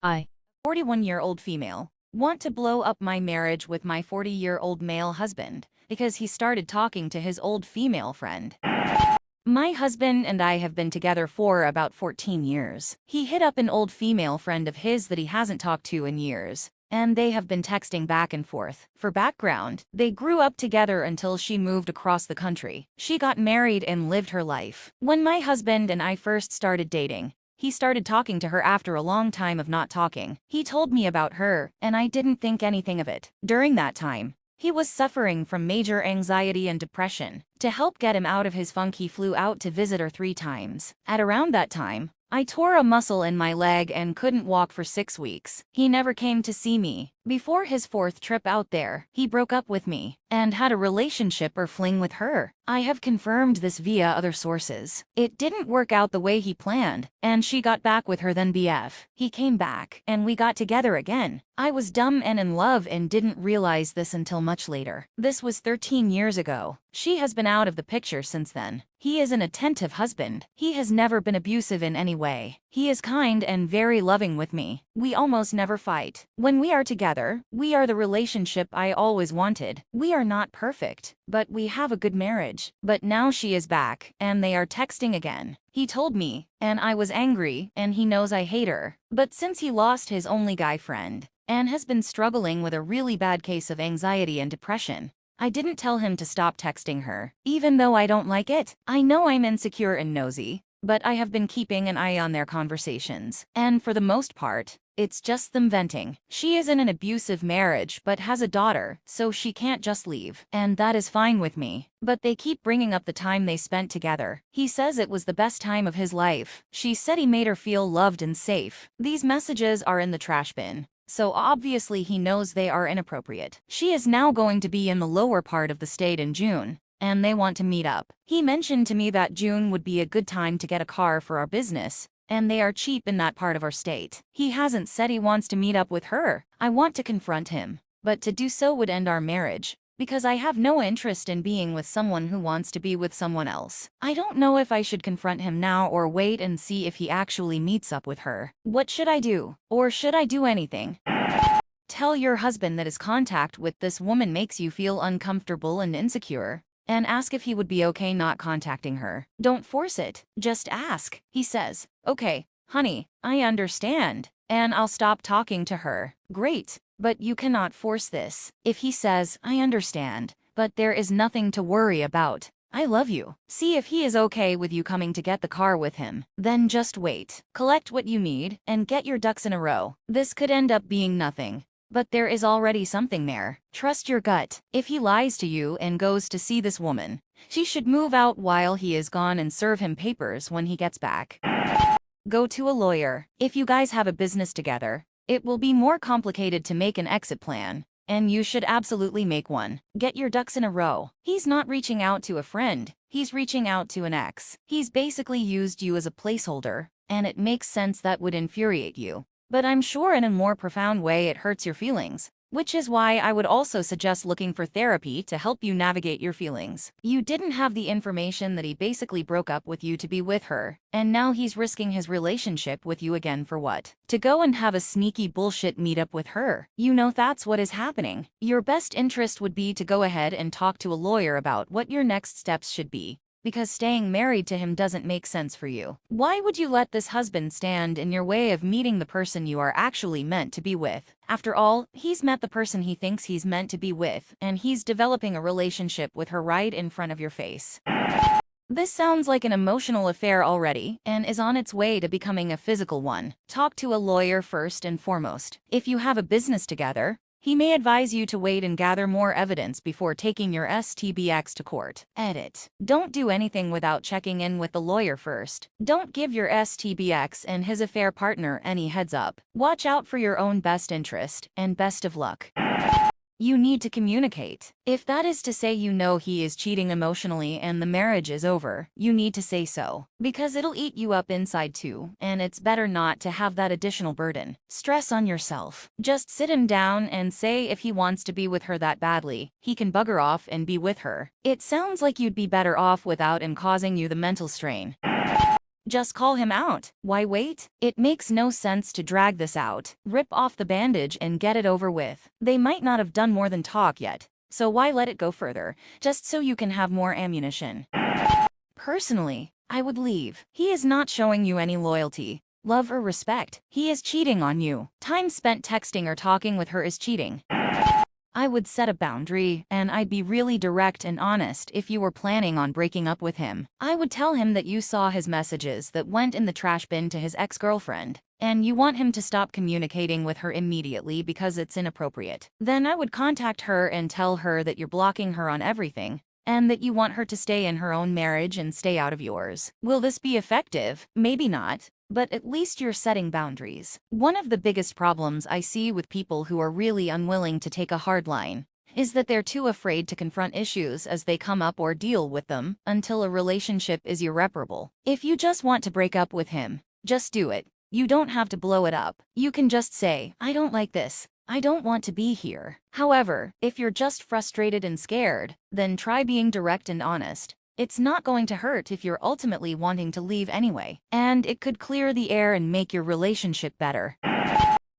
I, 41-year-old female, want to blow up my marriage with my 40-year-old male husband because he started talking to his old female friend. My husband and I have been together for about 14 years. He hit up an old female friend of his that he hasn't talked to in years, and they have been texting back and forth. For background, they grew up together until she moved across the country. She got married and lived her life. When my husband and I first started dating, he started talking to her after a long time of not talking. He told me about her, and I didn't think anything of it. During that time, he was suffering from major anxiety and depression. To help get him out of his funk, he flew out to visit her 3 times. At around that time, I tore a muscle in my leg and couldn't walk for 6 weeks. He never came to see me. Before his 4th trip out there, he broke up with me and had a relationship or fling with her. I have confirmed this via other sources. It didn't work out the way he planned, and she got back with her then BF. He came back, and we got together again. I was dumb and in love and didn't realize this until much later. This was 13 years ago. She has been out of the picture since then. He is an attentive husband. He has never been abusive in any way. He is kind and very loving with me. We almost never fight. When we are together, we are the relationship I always wanted. We are not perfect, but we have a good marriage. But now she is back, and they are texting again. He told me, and I was angry, and he knows I hate her. But since he lost his only guy friend, and has been struggling with a really bad case of anxiety and depression, I didn't tell him to stop texting her. Even though I don't like it, I know I'm insecure and nosy, but I have been keeping an eye on their conversations. And for the most part, it's just them venting. She is in an abusive marriage but has a daughter, so she can't just leave. And that is fine with me. But they keep bringing up the time they spent together. He says it was the best time of his life. She said he made her feel loved and safe. These messages are in the trash bin, so obviously he knows they are inappropriate. She is now going to be in the lower part of the state in June, and they want to meet up. He mentioned to me that June would be a good time to get a car for our business, and they are cheap in that part of our state. He hasn't said he wants to meet up with her. I want to confront him, but to do so would end our marriage, because I have no interest in being with someone who wants to be with someone else. I don't know if I should confront him now or wait and see if he actually meets up with her. What should I do? Or should I do anything? Tell your husband that his contact with this woman makes you feel uncomfortable and insecure, and ask if he would be okay not contacting her. Don't force it, just ask. He says, "Okay, honey, I understand, and I'll stop talking to her." Great, but you cannot force this. If he says, "I understand, but there is nothing to worry about. I love you," see if he is okay with you coming to get the car with him. Then just wait. Collect what you need, and get your ducks in a row. This could end up being nothing, but there is already something there. Trust your gut. If he lies to you and goes to see this woman, she should move out while he is gone and serve him papers when he gets back. Go to a lawyer. If you guys have a business together, it will be more complicated to make an exit plan, and you should absolutely make one. Get your ducks in a row. He's not reaching out to a friend. He's reaching out to an ex. He's basically used you as a placeholder, and it makes sense that would infuriate you. But I'm sure in a more profound way it hurts your feelings, which is why I would also suggest looking for therapy to help you navigate your feelings. You didn't have the information that he basically broke up with you to be with her, and now he's risking his relationship with you again for what? To go and have a sneaky bullshit meetup with her. You know that's what is happening. Your best interest would be to go ahead and talk to a lawyer about what your next steps should be, because staying married to him doesn't make sense for you. Why would you let this husband stand in your way of meeting the person you are actually meant to be with? After all, he's met the person he thinks he's meant to be with, and he's developing a relationship with her right in front of your face. This sounds like an emotional affair already, and is on its way to becoming a physical one. Talk to a lawyer first and foremost. If you have a business together, he may advise you to wait and gather more evidence before taking your STBX to court. Edit. Don't do anything without checking in with the lawyer first. Don't give your STBX and his affair partner any heads up. Watch out for your own best interest, and best of luck. You need to communicate. If that is to say you know he is cheating emotionally and the marriage is over, you need to say so. Because it'll eat you up inside too, and it's better not to have that additional burden. Stress on yourself. Just sit him down and say if he wants to be with her that badly, he can bugger off and be with her. It sounds like you'd be better off without him causing you the mental strain. Just call him out. Why wait? It makes no sense to drag this out. Rip off the bandage and get it over with. They might not have done more than talk yet, so why let it go further, just so you can have more ammunition? Personally, I would leave. He is not showing you any loyalty, love, or respect. He is cheating on you. Time spent texting or talking with her is cheating. I would set a boundary, and I'd be really direct and honest if you were planning on breaking up with him. I would tell him that you saw his messages that went in the trash bin to his ex-girlfriend, and you want him to stop communicating with her immediately because it's inappropriate. Then I would contact her and tell her that you're blocking her on everything, and that you want her to stay in her own marriage and stay out of yours. Will this be effective? Maybe not, but at least you're setting boundaries. One of the biggest problems I see with people who are really unwilling to take a hard line is that they're too afraid to confront issues as they come up or deal with them until a relationship is irreparable. If you just want to break up with him, just do it. You don't have to blow it up. You can just say, I don't like this. I don't want to be here. However, if you're just frustrated and scared, then try being direct and honest. It's not going to hurt if you're ultimately wanting to leave anyway, and it could clear the air and make your relationship better.